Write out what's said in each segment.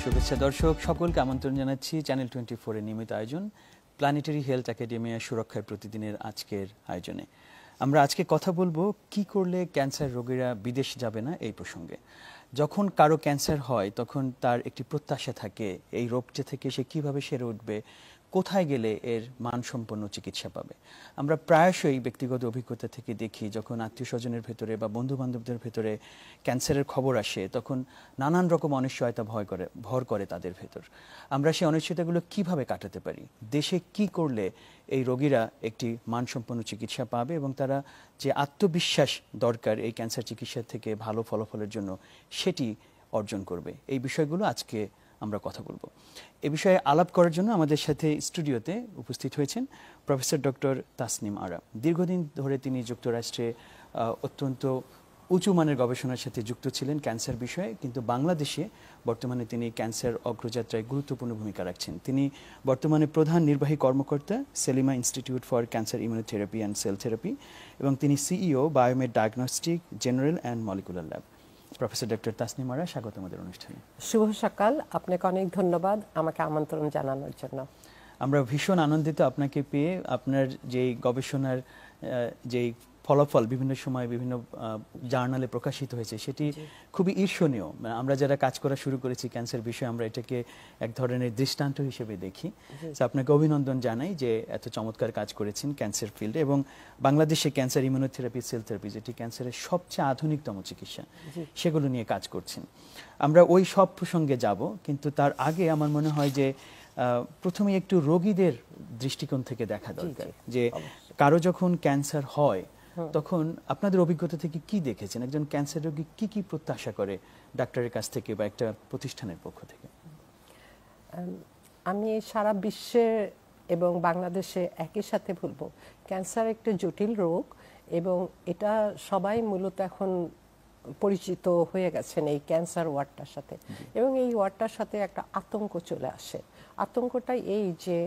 শুভেচ্ছা দর্শক সকলকে আমন্ত্রণ জানাচ্ছি চ্যানেল 24 এর নিয়মিত আয়োজন প্ল্যানেটারি হেলথ একাডেমিয়া সুরক্ষার প্রতিদিনের আজকের আয়োজনে। আমরা আজকে কথা বলবো কি করলে ক্যান্সার রোগীরা বিদেশ যাবে না এই প্রসঙ্গে। যখন কারো ক্যান্সার হয় তখন তার একটি প্রত্যাশা থাকে এই রোগটি থেকে সে কিভাবে সেরে উঠবে, কোথায় গেলে এর মানসম্পন্ন চিকিৎসা পাবে। আমরা প্রায়শই ব্যক্তিগত অভিজ্ঞতা থেকে দেখি যখন আত্মীয় স্বজনের ভেতরে বা বন্ধু বান্ধবদের ভেতরে ক্যান্সারের খবর আসে তখন নানান রকম অনিশ্চয়তা ভর করে তাদের ভেতর। আমরা সেই অনিশ্চয়তাগুলো কিভাবে কাটাতে পারি, দেশে কি করলে এই রোগীরা একটি মানসম্পন্ন চিকিৎসা পাবে এবং তারা যে আত্মবিশ্বাস দরকার এই ক্যান্সার চিকিৎসা থেকে ভালো ফলাফলের জন্য সেটি অর্জন করবে, এই বিষয়গুলো আজকে আমরা কথা বলবো। এ বিষয়ে আলাপ করার জন্য আমাদের সাথে স্টুডিওতে উপস্থিত হয়েছেন প্রফেসর ডক্টর তাসনিম আরা। দীর্ঘদিন ধরে তিনি যুক্তরাষ্ট্রে অত্যন্ত উঁচু মানের গবেষণার সাথে যুক্ত ছিলেন ক্যান্সার বিষয়ে, কিন্তু বাংলাদেশে বর্তমানে তিনি ক্যান্সার অগ্রযাত্রায় গুরুত্বপূর্ণ ভূমিকা রাখছেন। তিনি বর্তমানে প্রধান নির্বাহী কর্মকর্তা Selima institute for cancer immunotherapy and cell therapy এবং তিনি CEO Biomed diagnostic general and molecular lab. Professor doctor Tasnim Ara, স্বাগত আমাদের অনুষ্ঠানে। শুভ সকাল, আপনাকে অনেক ধন্যবাদ আমাকে আমন্ত্রণ জানানোর জন্য। আমরা ভীষণ আনন্দিত আপনাকে পেয়ে। আপনার যেই গবেষণার যেই ফলাফল বিভিন্ন সময় বিভিন্ন জার্নালে প্রকাশিত হয়েছে সেটি খুবই ঈর্ষণীয়। আমরা যারা কাজ করা শুরু করেছি ক্যান্সার বিষয়ে আমরা এটাকে এক ধরনের দৃষ্টান্ত হিসেবে দেখি। আপনাকে অভিনন্দন জানাই যে এত চমৎকার কাজ করেছেন ক্যান্সার ফিল্ডে এবং বাংলাদেশে ক্যান্সার ইমিউনোথেরাপি সেল থেরাপি যেটি ক্যান্সারের সবচেয়ে আধুনিকতম চিকিৎসা সেগুলো নিয়ে কাজ করছেন। আমরা ওই সব প্রসঙ্গে যাব, কিন্তু তার আগে আমার মনে হয় যে প্রথমে একটু রোগীদের দৃষ্টিকোণ থেকে দেখা দরকার যে কারো যখন ক্যান্সার হয় তখন আপনাদের অভিজ্ঞতা থেকে কি দেখেছেন, একজন ক্যান্সার রোগী কি কি প্রত্যাশা করে ডাক্তারের কাছ থেকে বা একটা প্রতিষ্ঠানের পক্ষ থেকে? আমি সারা বিশ্বে এবং বাংলাদেশে একই সাথে বলবো ক্যান্সার একটা জটিল রোগ এবং এটা সবাই মূলত এখন পরিচিত হয়ে গেছেন এই ক্যান্সার ওয়ার্ডটার সাথে, এবং এই ওয়ার্ডটার সাথে একটা আতঙ্ক চলে আসে। আতঙ্কটা এই যে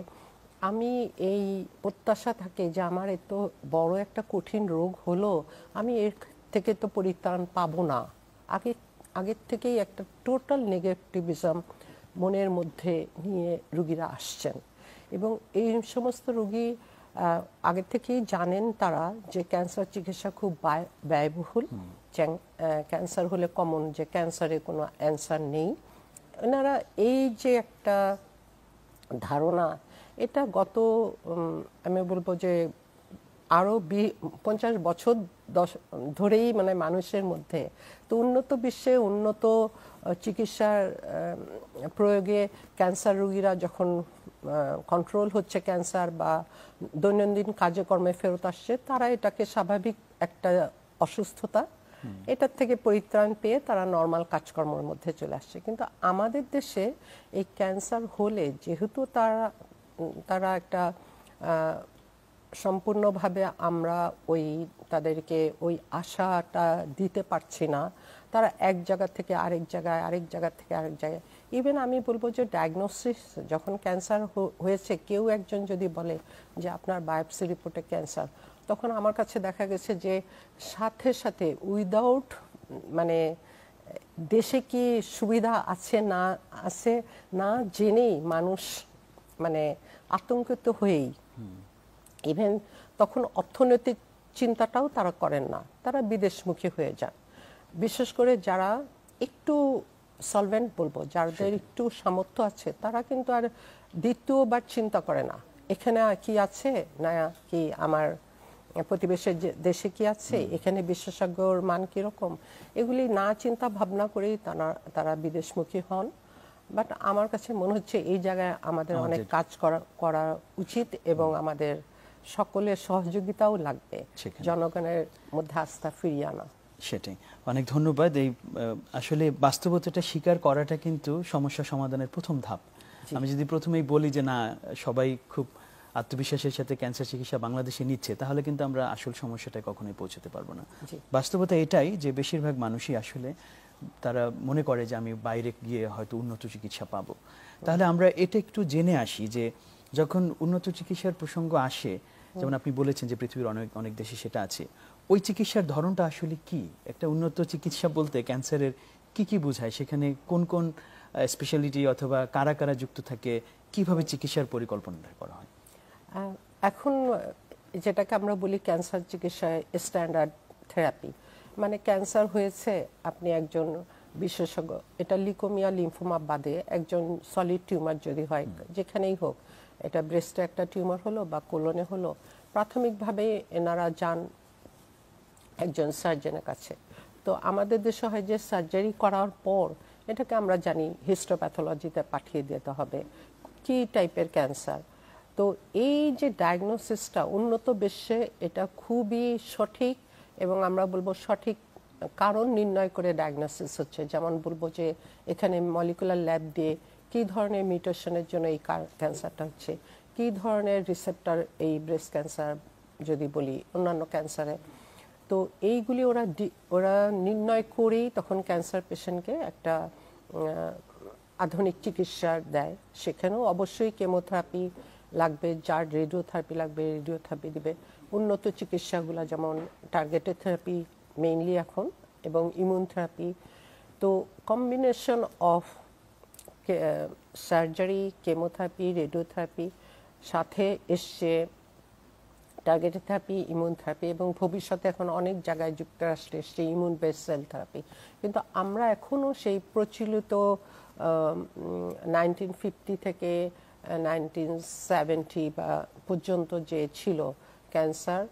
আমি এই প্রত্যাশা থাকে যে আমার এত বড় একটা কঠিন রোগ হলো, আমি এর থেকে তো পরিত্রাণ পাবো না। আগের থেকেই একটা টোটাল নেগেটিভিজম মনের মধ্যে নিয়ে রুগীরা আসছেন এবং এই সমস্ত রুগী আগে থেকেই জানেন তারা যে ক্যান্সার চিকিৎসা খুব ব্যয়বহুল, ক্যান্সার হলে কমন যে ক্যান্সারে কোনো অ্যান্সার নেই। এনারা এই যে একটা ধারণা, এটা গত আমি বলবো যে আরও 50 বছর ধরেই মানে মানুষের মধ্যে তো উন্নত বিশ্বে উন্নত চিকিৎসার প্রয়োগে ক্যান্সার রোগীরা যখন কন্ট্রোল হচ্ছে ক্যান্সার বা দৈনন্দিন কাজকর্মে ফেরত আসছে, তারা এটাকে স্বাভাবিক একটা অসুস্থতা, এটার থেকে পরিত্রাণ পেয়ে তারা নর্মাল কাজকর্মের মধ্যে চলে আসছে। কিন্তু আমাদের দেশে এই ক্যান্সার হলে যেহেতু তারা একটা সম্পূর্ণভাবে আমরা তাদেরকে ওই আশাটা দিতে পারছি না, তারা এক জায়গা থেকে আরেক জায়গায়, আরেক জায়গা থেকে আরেক জায়গায়। ইভেন আমি বলবো যে ডায়াগনোসিস যখন ক্যান্সার হয়েছে, কেউ একজন যদি বলে যে আপনার বায়োপসি রিপোর্টে ক্যান্সার, তখন আমার কাছে দেখা গেছে যে সাথে সাথে উইদাউট মানে দেশে কি সুবিধা আছে না আছে না জেনেই মানুষ মানে আতঙ্কিত হয়েই ইভেন তখন অর্থনৈতিক চিন্তাটাও তারা করেন না, তারা বিদেশমুখী হয়ে যান। বিশেষ করে যারা একটু সলভেন্ট বলবো, যাদের একটু সামর্থ্য আছে, তারা কিন্তু আর দ্বিতীয়বার চিন্তা করে না এখানে কি আছে না কি আমার প্রতিবেশের দেশে কি আছে, এখানে বিশেষজ্ঞর মান কিরকম, এগুলি না চিন্তা ভাবনা করেই তারা বিদেশমুখী হন। বাট আমার কাছে মনে হচ্ছে এই জায়গায় আমাদের অনেক কাজ করা উচিত এবং আমাদের সকলের সহযোগিতাও লাগবে জনগণের মধ্যে আস্থা ফিরিয়ে আনা। সেটাই, অনেক ধন্যবাদ। এই আসলে বাস্তবতাটা স্বীকার করাটা কিন্তু সমস্যা সমাধানের প্রথম ধাপ। আমি যদি প্রথমেই বলি যে না সবাই খুব আত্মবিশ্বাসের সাথে ক্যান্সার চিকিৎসা বাংলাদেশে নিচ্ছে, তাহলে কিন্তু আমরা আসল সমস্যাটায় কখনোই পৌঁছতে পারবো না। বাস্তবতা এটাই যে বেশিরভাগ মানুষই আসলে তারা মনে করে যে আমি বাইরে গিয়ে হয়তো উন্নত চিকিৎসা পাবো। তাহলে আমরা এটা একটু জেনে আসি যে যখন উন্নত চিকিৎসার প্রসঙ্গ আসে, যেমন আপনি বলেছেন যে পৃথিবীর অনেক দেশে সেটা আছে, ওই চিকিৎসার ধরনটা আসলে কি? একটা উন্নত চিকিৎসা বলতে ক্যান্সারের কি কি বোঝায়, সেখানে কোন কোন স্পেশালিটি অথবা কারা কারা যুক্ত থাকে, কিভাবে চিকিৎসার পরিকল্পনা করা হয়? এখন যেটাকে আমরা বলি ক্যান্সার চিকিৎসায় স্ট্যান্ডার্ড থেরাপি, মানে ক্যান্সার হয়েছে, আপনি একজন বিশেষজ্ঞ, এটা লিউকেমিয়া লিম্ফোমা বাদে একজন সলিড টিউমার যদি হয়, যেখানেই হোক, এটা ব্রেস্টে একটা টিউমার হলো বা কোলনে হলো, প্রাথমিকভাবে এনারা যান একজন সার্জনের কাছে। তো আমাদের দেশে হয় যে সার্জারি করার পর এটাকে আমরা জানি হিস্টোপ্যাথোলজিতে পাঠিয়ে দিতে হবে কি টাইপের ক্যান্সার। তো এই যে ডায়াগনোসিসটা উন্নত বিশ্বে এটা খুবই সঠিক, এবং আমরা বলবো সঠিক কারণ নির্ণয় করে ডায়াগনোসিস হচ্ছে। যেমন বলবো যে এখানে মলিকুলার ল্যাব দিয়ে কি ধরনের মিউটেশনের জন্য এই ক্যান্সারটা হচ্ছে, কি ধরনের রিসেপ্টর এই ব্রেস্ট ক্যান্সার যদি বলি, অন্যান্য ক্যান্সারে। তো এইগুলি ওরা নির্ণয় করেই তখন ক্যান্সার পেশেন্টকে একটা আধুনিক চিকিৎসা দেয়। সেখানেও অবশ্যই কেমোথেরাপি লাগবে, যার রেডিওথেরাপি লাগবে রেডিওথেরাপি দিবে। উন্নত চিকিৎসাগুলো যেমন টার্গেটেড থেরাপি মেইনলি এখন, এবং ইমিউন থেরাপি। তো combination of surgery, chemotherapy, radiotherapy, সাথে এসছে টার্গেটেড থেরাপি, ইমিউন থেরাপি, এবং ভবিষ্যতে এখন অনেক জায়গায় যুক্তরাষ্ট্রে এসছে ইমিউন বেস সেল থেরাপি। কিন্তু আমরা এখনও সেই প্রচলিত 1950 থেকে 1970 বা পর্যন্ত যে ছিল, ক্যান্সার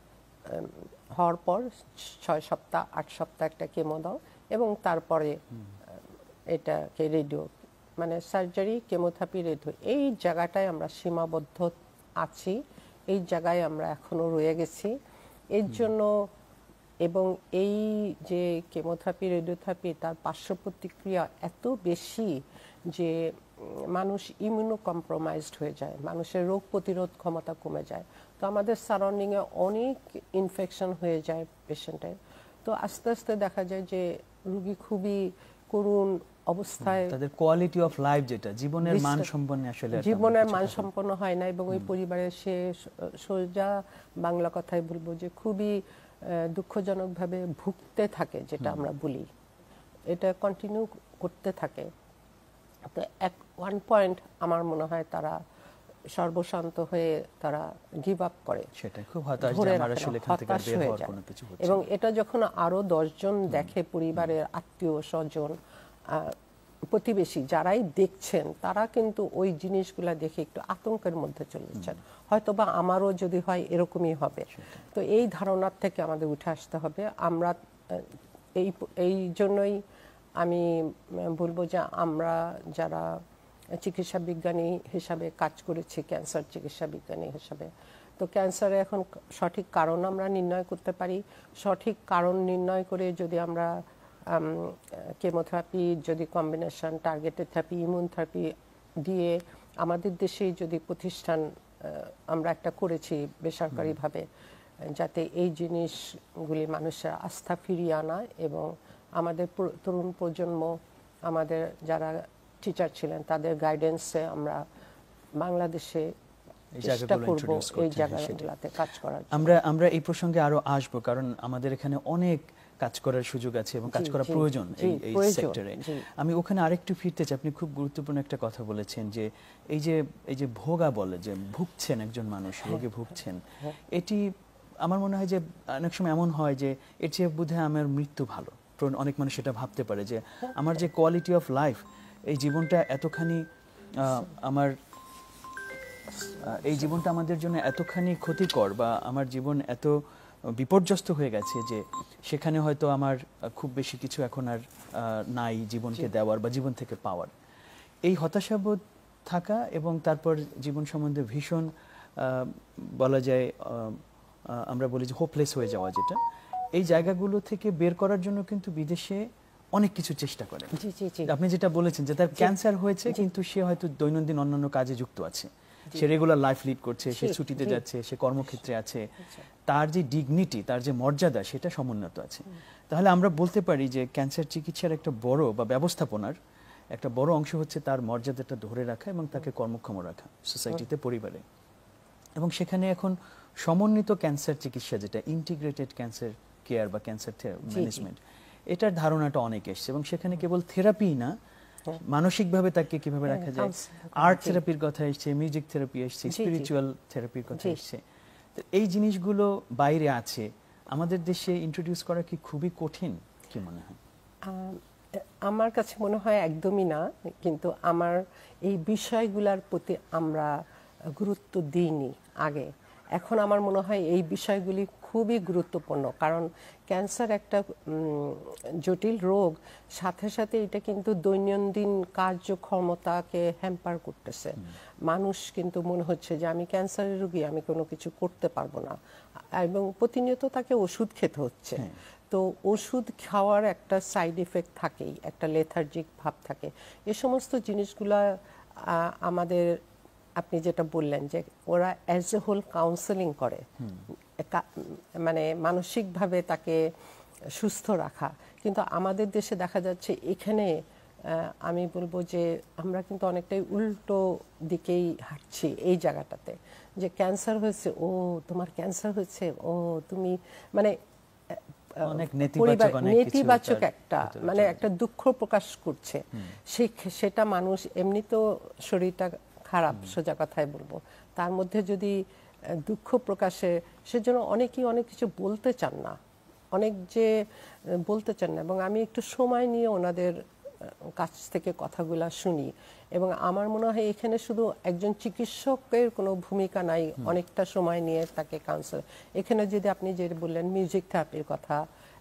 হওয়ার পর 6 সপ্তাহ 8 সপ্তাহ একটা কেমো দাও, এবং তারপরে এটাকে রেডিও, মানে সার্জারি, কেমোথেরাপি, রেডিও, এই জায়গাটায় আমরা সীমাবদ্ধ আছি, এই জায়গায় আমরা এখনো রয়ে গেছি। এর জন্য, এবং এই যে কেমোথেরাপি, রেডিওথেরাপি, তার পার্শ্ব প্রতিক্রিয়া এত বেশি যে মানুষ ইমিউনো কম্প্রোমাইজড হয়ে যায়, মানুষের রোগ প্রতিরোধ ক্ষমতা কমে যায়। তো আমাদের সারাউন্ডিংয়ে অনেক ইনফেকশন হয়ে যায় পেশেন্টের। তো আস্তে আস্তে দেখা যায় যে রোগী খুবই করুণ অবস্থায়, তাদের কোয়ালিটি অফ লাইফ, যেটা জীবনের মান সম্পন্ন, আসলে জীবনের মান সম্পন্ন হয় না, এবং ওই পরিবারের সে সোজা বাংলা কথায় বলবো যে খুবই দুঃখজনকভাবে ভুগতে থাকে, যেটা আমরা বলি, এটা কন্টিনিউ করতে থাকে। তো ওয়ান পয়েন্ট আমার মনে হয় তারা সর্বশান্ত হয়ে তারা গিভ আপ করে, সেটা খুব হতাশ হয়ে যায়। এবং এটা যখন আরো 10 জন দেখে, পরিবারের আত্মীয় স্বজন, প্রতিবেশী যারাই দেখছেন, তারা কিন্তু ওই জিনিসগুলা দেখে একটু আতঙ্কের মধ্যে চলে যাচ্ছেন, হয়তো বা আমারও যদি হয় এরকমই হবে। তো এই ধারণার থেকে আমাদের উঠে আসতে হবে। আমরা এই জন্যই আমি বলবো যে আমরা যারা চিকিৎসা বিজ্ঞানী হিসাবে কাজ করেছি, ক্যান্সার চিকিৎসা বিজ্ঞানী হিসাবে, তো ক্যান্সারে এখন সঠিক কারণ আমরা নির্ণয় করতে পারি। সঠিক কারণ নির্ণয় করে যদি আমরা কেমোথেরাপি, যদি combination targeted therapy, immune therapy দিয়ে আমাদের দেশে যদি প্রতিষ্ঠান আমরা একটা করেছি বেসরকারিভাবে, যাতে এই জিনিসগুলি মানুষের আস্থা ফিরিয়ে আনা, এবং আমাদের তরুণ প্রজন্ম, আমাদের যারা টিচার ছিলেন, তাদের গাইডেন্সে আমরা বাংলাদেশে চেষ্টা করব এই জায়গাগুলোতে কাজ করার। আমরা এই প্রসঙ্গে আরো আসবো, কারণ আমাদের এখানে অনেক কাজ করার সুযোগ আছে এবং কাজ করা প্রয়োজন এই সেক্টরে। আমি ওখানে আরেকটু ফিরতে চাই। আপনি খুব গুরুত্বপূর্ণ একটা কথা বলেছেন যে এই যে ভোগা বলে, যে ভুগছেন একজন মানুষ, রোগে ভুগছেন, এটি আমার মনে হয় যে অনেক সময় এমন হয় যে এর চেয়ে বোধহয় আমার মৃত্যু ভালো। অনেক মানুষ এটা ভাবতে পারে যে আমার যে কোয়ালিটি অফ লাইফ, এই জীবনটা এতখানি এই জীবনটা আমাদের জন্য এতখানি ক্ষতিকর, বা আমার জীবন এত বিপর্যস্ত হয়ে গেছে যে সেখানে হয়তো আমার খুব বেশি কিছু এখন আর নাই জীবনকে দেওয়ার বা জীবন থেকে পাওয়ার। এই হতাশাবোধ থাকা, এবং তারপর জীবন সম্বন্ধে ভীষণ বলা যায়, আমরা বলি যে হোপলেস হয়ে যাওয়া, যেটা এই জায়গাগুলো থেকে বের করার জন্য কিন্তু বিদেশে অনেক কিছু চেষ্টা করে। আপনি যেটা বলেছেন যে তার ক্যান্সার হয়েছে, কিন্তু সে হয়তো দৈনন্দিন অন্যান্য কাজে যুক্ত আছে, সে রেগুলার লাইফ লিড করছে, সে ছুটিতে যাচ্ছে, সে কর্মক্ষেত্রে আছে, তার যে ডিগনিটি, তার যে মর্যাদা, সেটা সমুন্নত আছে। তাহলে আমরা বলতে পারি যে ক্যান্সার চিকিৎসার একটা বড় বা ব্যবস্থাপনার একটা বড় অংশ হচ্ছে তার মর্যাদাটা ধরে রাখা এবং তাকে কর্মক্ষম রাখা সোসাইটিতে, পরিবারে। এবং সেখানে এখন সমন্বিত ক্যান্সার চিকিৎসা, যেটা ইন্টিগ্রেটেড ক্যান্সার কেয়ার বা ক্যান্সার ম্যানেজমেন্ট, এটার ধারণাটা অনেক এসছে, এবং সেখানে কেবল থেরাপি না, মানসিকভাবে তাকে কিভাবে রাখা যায়। আর্ট জি। থেরাপির কথা এসছে, মিউজিক থেরাপি এসছে, জি, জি। স্পিরিচুয়াল থেরাপির কথা জি। এসছে। তো এই জিনিসগুলো বাইরে আছে, আমাদের দেশে ইন্ট্রোডিউস করা কি খুবই কঠিন, কি মনে হয়? আম, আমার কাছে মনে হয় একদমই না, কিন্তু আমার এই বিষয়গুলোর প্রতি আমরা গুরুত্ব দিইনি আগে। এখন আমার মনে হয় এই বিষয়গুলি খুবই গুরুত্বপূর্ণ, কারণ ক্যান্সার একটা জটিল রোগ, সাথে সাথে এটা কিন্তু দৈনন্দিন কার্যক্ষমতাকে হ্যাম্পার করতেছে। মানুষ কিন্তু মনে হচ্ছে যে আমি ক্যান্সারের রোগী, আমি কোনো কিছু করতে পারবো না, এবং প্রতিনিয়ত তাকে ওষুধ খেতে হচ্ছে। তো ওষুধ খাওয়ার একটা সাইড ইফেক্ট থাকেই, একটা লেথার্জিক ভাব থাকে। এই সমস্ত জিনিসগুলা আমাদের, আপনি যেটা বললেন যে ওরা অ্যাজ এ হোল কাউন্সেলিং করে, মানে মানসিকভাবে তাকে সুস্থ রাখা। কিন্তু আমাদের দেশে দেখা যাচ্ছে এখানে আমি বলবো যে আমরা কিন্তু অনেকটাই উল্টো দিকেই হাঁটছি এই জায়গাটাতে, যে ক্যান্সার হয়েছে, ও তোমার ক্যান্সার হয়েছে, ও তুমি, মানে অনেক নেতিবাচক নেতিবাচক একটা, মানে একটা দুঃখ প্রকাশ করছে। সেটা মানুষ এমনি তো শরীরটা খারাপ, সোজা কথায় বলবো, তার মধ্যে যদি দুঃখ প্রকাশে, সেজন্য অনেকেই অনেক কিছু বলতে চান না, অনেক যে বলতে চান না। এবং আমি একটু সময় নিয়ে ওনাদের কাছ থেকে কথাগুলা শুনি, এবং আমার মনে হয় এখানে শুধু একজন চিকিৎসকের কোনো ভূমিকা নাই, অনেকটা সময় নিয়ে তাকে কাউন্সেল। এখানে যদি আপনি যে বললেন মিউজিক থেরাপির কথা,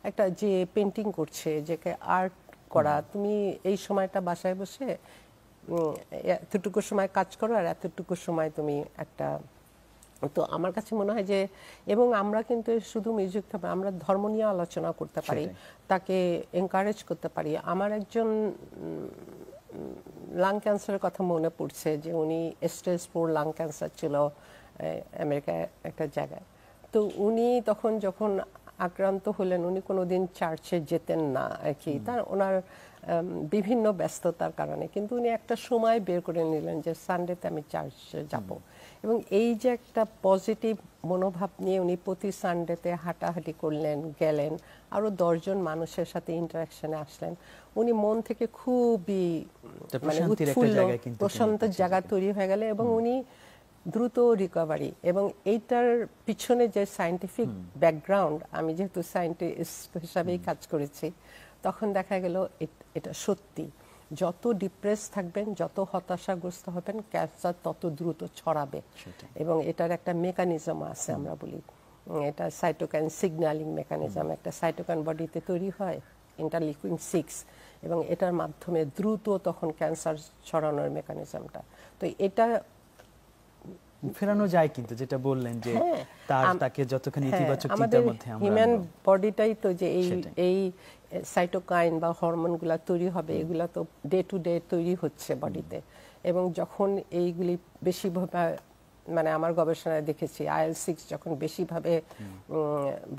একটা যে পেন্টিং করছে, যে আর্ট করা, তুমি এই সময়টা বাসায় বসে এতটুকু সময় কাজ করো আর এতটুকু সময় তুমি একটা, তো আমার কাছে মনে হয় যে, এবং আমরা কিন্তু শুধু মিউজিক থেরাপি, আমরা ধর্ম নিয়ে আলোচনা করতে পারি, তাকে এনকারেজ করতে পারি। আমার একজন লাং ক্যান্সারের কথা মনে পড়ছে, যে উনি স্টেজ 4 লাং ক্যান্সার ছিল আমেরিকায় একটা জায়গায়। তো উনি তখন যখন আক্রান্ত হলেন, উনি কোনোদিন চার্চে যেতেন না আর কি, তার ওনার বিভিন্ন ব্যস্ততার কারণে, কিন্তু উনি একটা সময় বের করে নিলেন যে সানডেতে আমি চার্চে যাব। এবং এই যে একটা পজিটিভ মনোভাব নিয়ে উনি প্রতি সানডেতে হাঁটাহাঁটি করলেন, গেলেন, আরও 10 জন মানুষের সাথে ইন্টারাকশনে আসলেন। উনি মন থেকে খুবই মানে উৎফুল্ল, প্রশান্তের জায়গা তৈরি হয়ে গেল, এবং উনি দ্রুত রিকভারি। এবং এইটার পিছনে যে সায়েন্টিফিক ব্যাকগ্রাউন্ড, আমি যেহেতু সায়েন্টিস্ট হিসাবেই কাজ করেছি, তখন দেখা গেল এটা সত্যি। যত ডিপ্রেস থাকবেন, যত হতাশাগ্রস্ত হবেন, ক্যান্সার তত দ্রুত ছড়াবে। এবং এটার একটা মেকানিজম আছে, আমরা বলি এটা সাইটোকাইন সিগন্যালিং মেকানিজম। একটা সাইটোকাইন বডিতে তৈরি হয়, ইন্টারলিউকিন 6, এবং এটার মাধ্যমে দ্রুত তখন ক্যান্সার ছড়ানোর মেকানিজমটা। তো এটা ফেরানো যায়, কিন্তু যেটা বললেন যে তাকে যতখানি ইতিবাচক চিন্তার মধ্যে আমরা হিউম্যান বডিটাই তো যে এই সাইটোকাইন বা হরমোনগুলা তৈরি হবে, এগুলা তো ডে টু ডে তৈরি হচ্ছে বডিতে। এবং যখন এইগুলি বেশিভাবে, মানে আমার গবেষণায় দেখেছি, IL-6 যখন বেশিভাবে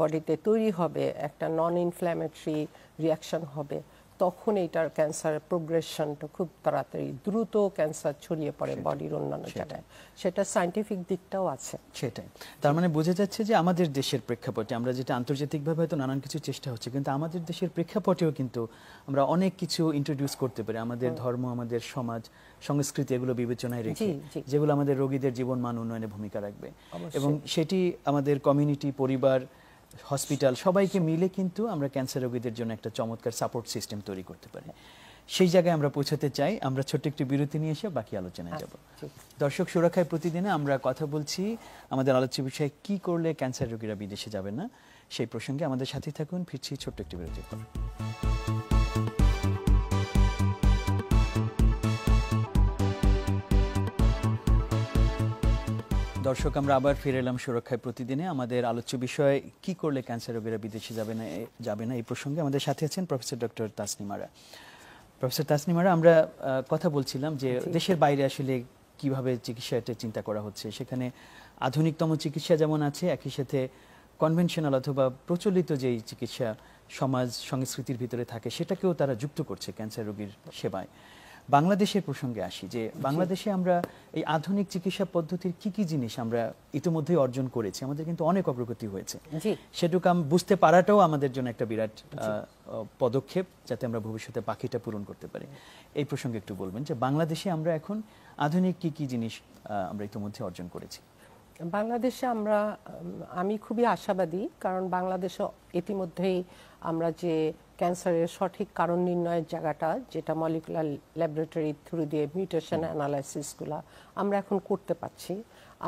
বডিতে তৈরি হবে, একটা নন ইনফ্ল্যামেটরি রিয়াকশন হবে, তখন এইটার ক্যান্সারের প্রোগ্রেশনটা খুব তাড়াতাড়ি, দ্রুত ক্যান্সার ছড়িয়ে পড়ে বডির অন্যান্য জায়গায়। সেটা সায়েন্টিফিক দিকটাও আছে। সেটাই, তার মানে বোঝা যাচ্ছে যে আমাদের দেশের প্রেক্ষাপটে, আমরা যেটা আন্তর্জাতিকভাবে হয়তো নানান কিছু চেষ্টা হচ্ছে, কিন্তু আমাদের দেশের প্রেক্ষাপটেও কিন্তু আমরা অনেক কিছু ইন্ট্রোডিউস করতে পারি, আমাদের ধর্ম, আমাদের সমাজ, সংস্কৃতি, এগুলো বিবেচনায় রেখে, যেগুলো আমাদের রোগীদের জীবন মান উন্নয়নে ভূমিকা রাখবে। এবং সেটি আমাদের কমিউনিটি, পরিবার, হসপিটাল সবাইকে মিলে কিন্তু আমরা ক্যান্সার রোগীদের জন্য একটা চমৎকার সাপোর্ট সিস্টেম তৈরি করতে পারি। সেই জায়গায় আমরা পৌঁছাতে চাই। আমরা ছোট্ট একটি বিরতি নিয়ে এসে বাকি আলোচনায় যাব। দর্শক, সুরক্ষায় প্রতিদিনে আমরা কথা বলছি আমাদের আলোচ্য বিষয়, কি করলে ক্যান্সার রোগীরা বিদেশে যাবে না, সেই প্রসঙ্গে আমাদের সাথে থাকুন। ফিরছি ছোট্ট একটি বিরতির পর। দর্শক, আমরা আবার ফিরে এলাম সুরক্ষায় প্রতিদিনে। আমাদের আলোচ্য বিষয়, কি করলে ক্যান্সার রোগীরা বিদেশে যাবে না, এই প্রসঙ্গে আমাদের সাথে আছেন প্রফেসর ডক্টর তাসনিম আরা। প্রফেসর তাসনিম আরা, আমরা কথা বলছিলাম যে দেশের বাইরে আসলে কিভাবে চিকিৎসাটা চিন্তা করা হচ্ছে। সেখানে আধুনিকতম চিকিৎসা যেমন আছে, একই সাথে কনভেনশনাল অথবা প্রচলিত যেই চিকিৎসা সমাজ সংস্কৃতির ভিতরে থাকে, সেটাকেও তারা যুক্ত করছে ক্যান্সার রোগীর সেবায়। বাংলাদেশের প্রসঙ্গে আসি, যে বাংলাদেশে আমরা এই আধুনিক চিকিৎসা পদ্ধতির কি কি জিনিস আমরা ইতিমধ্যেই অর্জন করেছি, আমাদের কিন্তু অনেক অগ্রগতি হয়েছে। সেটুকু বুঝতে পারাটাও আমাদের জন্য একটা বিরাট পদক্ষেপ, যাতে আমরা ভবিষ্যতে বাকিটা পূরণ করতে পারি। এই প্রসঙ্গে একটু বলবেন যে বাংলাদেশে আমরা এখন আধুনিক কি কি জিনিস আমরা ইতিমধ্যে অর্জন করেছি। বাংলাদেশে আমি খুবই আশাবাদী, কারণ বাংলাদেশে ইতিমধ্যেই আমরা যে ক্যান্সারের সঠিক কারণ নির্ণয়ের জায়গাটা, যেটা মলিকুলার ল্যাবরেটরি থ্রু দিয়ে মিউটেশন অ্যানালাইসিসগুলো আমরা এখন করতে পারছি।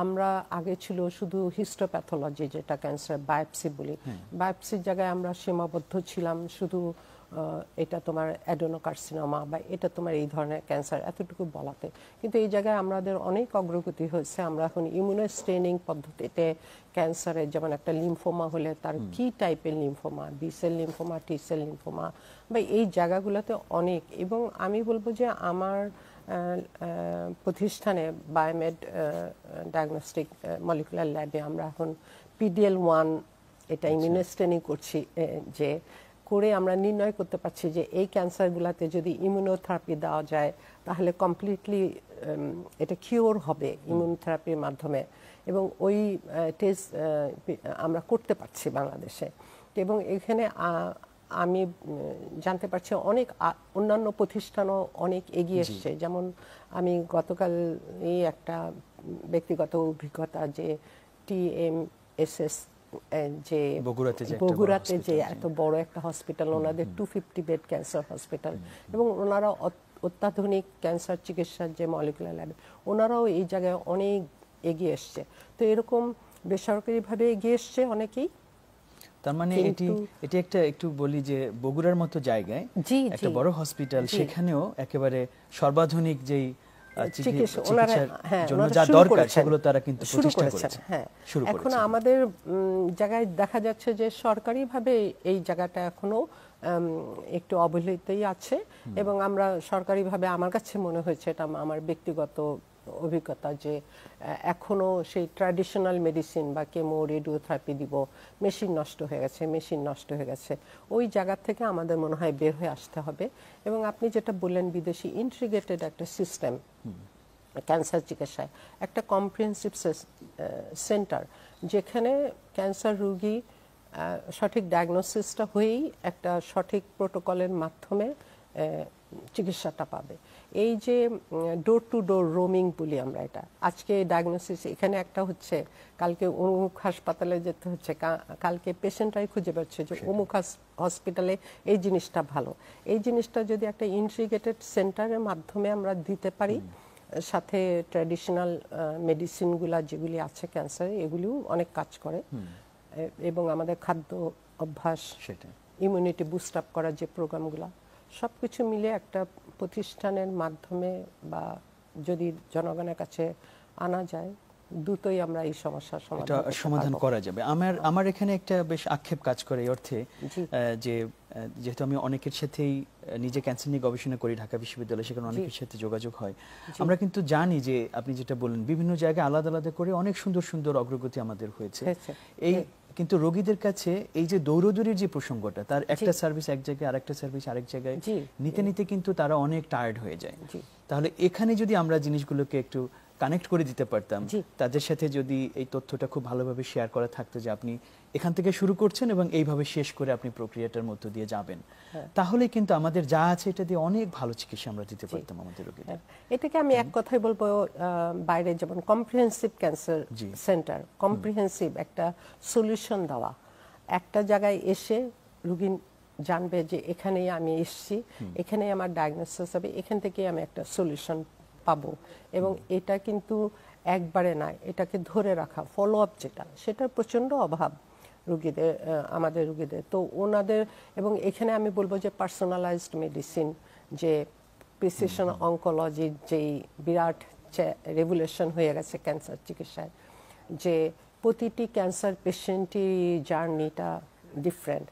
আমরা আগে ছিল শুধু হিস্টোপ্যাথোলজি, যেটা ক্যান্সার বায়োপসি বলি, বায়োপসির জায়গায় আমরা সীমাবদ্ধ ছিলাম শুধু এটা তোমার অ্যাডেনোকার্সিনোমা বা এটা তোমার এই ধরনের ক্যান্সার এতটুকু বলাতে। কিন্তু এই জায়গায় আমাদের অনেক অগ্রগতি হয়েছে। আমরা এখন ইমিউনোস্টেনিং পদ্ধতিতে ক্যান্সারের, যেমন একটা লিম্ফোমা হলে তার কি টাইপের lymphoma, B cell lymphoma, T cell lymphoma, বা এই জায়গাগুলোতে অনেক। এবং আমি বলবো যে আমার প্রতিষ্ঠানে বায়োমেড ডায়াগনস্টিক মলিকুলার ল্যাবে আমরা এখন PDL1 এটা ইমিউনোস্টেনিং করছি, যে করে আমরা নির্ণয় করতে পারছি যে এই ক্যান্সারগুলোতে যদি ইমিউনোথেরাপি দেওয়া যায় তাহলে কমপ্লিটলি এটা কিওর হবে ইমিউনোথেরাপির মাধ্যমে। এবং ওই টেস্ট আমরা করতে পারছি বাংলাদেশে। এবং এখানে আমি জানতে পারছি অনেক অন্যান্য প্রতিষ্ঠানও অনেক এগিয়ে এসছে। যেমন আমি গতকাল এই একটা ব্যক্তিগত অভিজ্ঞতা, যে TMSS যে বগুড়াতে যে এত বড় একটা হসপিটাল, ওনাদের 250 বেড ক্যান্সার হসপিটাল, এবং ওনারা অত্যাধুনিক ক্যান্সার চিকিৎসার যে মলিকুলার ল্যাব, ওনারাও এই জায়গায় অনেক এগিয়ে এসছে। তো এরকম বেসরকারিভাবে এগিয়ে এসছে অনেকেই। তার মানে এটি একটা, একটু বলি যে বগুড়ার মতো জায়গায় একটা বড় হসপিটাল, সেখানেও একেবারে সর্বাধুনিক যেই এখন আমাদের জায়গায় দেখা যাচ্ছে যে সরকারিভাবে এই জায়গাটা এখনো একটু অবহেলিতই আছে। এবং আমরা সরকারিভাবে, আমার কাছে মনে হয়েছে, এটা আমার ব্যক্তিগত অভিজ্ঞতা, যে এখনো সেই ট্র্যাডিশনাল মেডিসিন বা কেমো রেডিওথেরাপি দিব, মেশিন নষ্ট হয়ে গেছে, ওই জায়গা থেকে আমাদের মনে হয় বের হয়ে আসতে হবে। এবং আপনি যেটা বললেন, বিদেশি ইন্টিগ্রেটেড একটা সিস্টেম ক্যান্সার চিকিৎসায়, একটা কম্প্রিহেনসিভ সেন্টার, যেখানে ক্যান্সার রোগী সঠিক ডায়াগনোসিসটা হয়েই একটা সঠিক প্রোটোকলের মাধ্যমে চিকিৎসাটা পাবে। এই যে ডোর টু ডোর রোমিং বলি আমরা, এটা আজকে ডায়াগনোসিস এখানে একটা হচ্ছে, কালকে অমুক হাসপাতালে যেতে হচ্ছে, কালকে পেশেন্টরাই খুঁজে পাচ্ছে যে অমুক হসপিটালে এই জিনিসটা ভালো। এই জিনিসটা যদি একটা ইন্টিগ্রেটেড সেন্টারের মাধ্যমে আমরা দিতে পারি, সাথে ট্র্যাডিশনাল মেডিসিনগুলা যেগুলি আছে ক্যান্সারে, এগুলিও অনেক কাজ করে। এবং আমাদের খাদ্য অভ্যাস, ইমিউনিটি বুস্ট আপ করার যে প্রোগ্রামগুলো, সবকিছু মিলে একটা প্রতিষ্ঠানের মাধ্যমে বা যদি জনগণের কাছে আনা যায়, দ্রুতই আমরা এই সমস্যার সমাধান করা যাবে। আমার এখানে একটা বেশ আক্ষেপ কাজ করে এই অর্থে, যে যেহেতু আমি অনেকের সাথেই নিজে ক্যান্সার নিয়ে গবেষণা করি ঢাকা বিশ্ববিদ্যালয়ে, সেখানে অনেকের সাথে যোগাযোগ হয়। আমরা কিন্তু জানি যে আপনি যেটা বললেন, বিভিন্ন জায়গায় আলাদা আলাদা করে অনেক সুন্দর সুন্দর অগ্রগতি আমাদের হয়েছে। এই কিন্তু রোগীদের কাছে এই যে দৌড়দৌড়ির যে প্রসঙ্গটা, তার একটা সার্ভিস এক জায়গায়, আরেকটা সার্ভিস আরেক জায়গায় নিতে নিতে কিন্তু তারা অনেক টায়ার্ড হয়ে যায়। তাহলে এখানে যদি আমরা জিনিসগুলোকে একটু কানেক্ট করে দিতে পারতাম, তাদের সাথে যদি এই তথ্যটা খুব ভালোভাবে শেয়ার করা থাকতো, যে আপনি এখান থেকে শুরু করছেন এবং এইভাবে শেষ করে আপনি প্রক্রিয়াটার মধ্য দিয়ে যাবেন, তাহলে কিন্তু আমাদের যা আছে এটা দিয়ে অনেক ভালো চিকিৎসা আমরা দিতে পারতাম আমাদের রোগীদের। এটাকে আমি এক কথাই বলবো, বাইরে যেমন কম্প্রিহেনসিভ ক্যান্সার সেন্টার, কম্প্রিহেনসিভ একটা সলিউশন দেওয়া, একটা জায়গায় এসে রোগী জানবে যে এখানেই আমি এসেছি, এখানেই আমার ডায়াগনোসিস হবে, এখান থেকে আমি একটা সলিউশন পাবো। এবং এটা কিন্তু একবারে না, এটাকে ধরে রাখা, ফলো আপ যেটা, সেটার প্রচন্ড অভাব রোগীদের, আমাদের রোগীদের। তো ওনাদের, এবং এখানে আমি বলবো যে পার্সোনালাইজড মেডিসিন, যে প্রিসিশন অঙ্কোলজির যেই বিরাট রেভলিউশন হয়ে গেছে ক্যান্সার চিকিৎসায়, যে প্রতিটি ক্যান্সার পেশেন্টই জার্নিটা ডিফারেন্ট।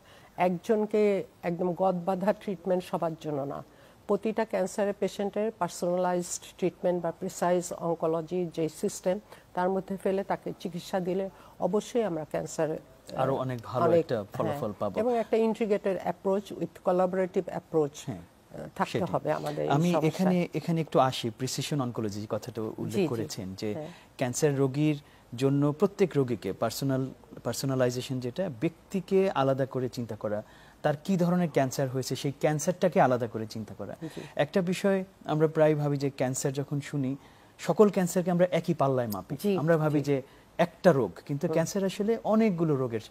একজনকে একদম গদবাঁধা ট্রিটমেন্ট সবার জন্য না, প্রতিটা ক্যান্সারের পেশেন্টের পার্সোনালাইজড ট্রিটমেন্ট বা প্রিসাইজ অঙ্কোলজি যে সিস্টেম, তার মধ্যে ফেলে তাকে চিকিৎসা দিলে অবশ্যই আমরা ক্যান্সার আরো অনেক ভালো একটা ফলাফল পাবো। এবং একটা integrated approach with collaborative approach, থাকতে হবে আমাদের। আমি এখানে একটু আসি, প্রিসিশন অনকোলজি কথাটা উল্লেখ করেছেন যে ক্যান্সার রোগীর জন্য প্রত্যেক রোগীকে পার্সোনালাইজেশন, যেটা ব্যক্তিকে আলাদা করে চিন্তা করা, তার কি ধরনের ক্যান্সার হয়েছে সেই ক্যান্সারটাকে আলাদা করে চিন্তা করা। একটা বিষয় আমরা প্রায় ভাবি যে ক্যান্সার যখন শুনি সকল ক্যান্সারকে আমরা একই পাল্লায় মাপি, আমরা ভাবি যে একটা রোগ, কিন্তু ক্যান্সার আসলে অনেকগুলো রোগের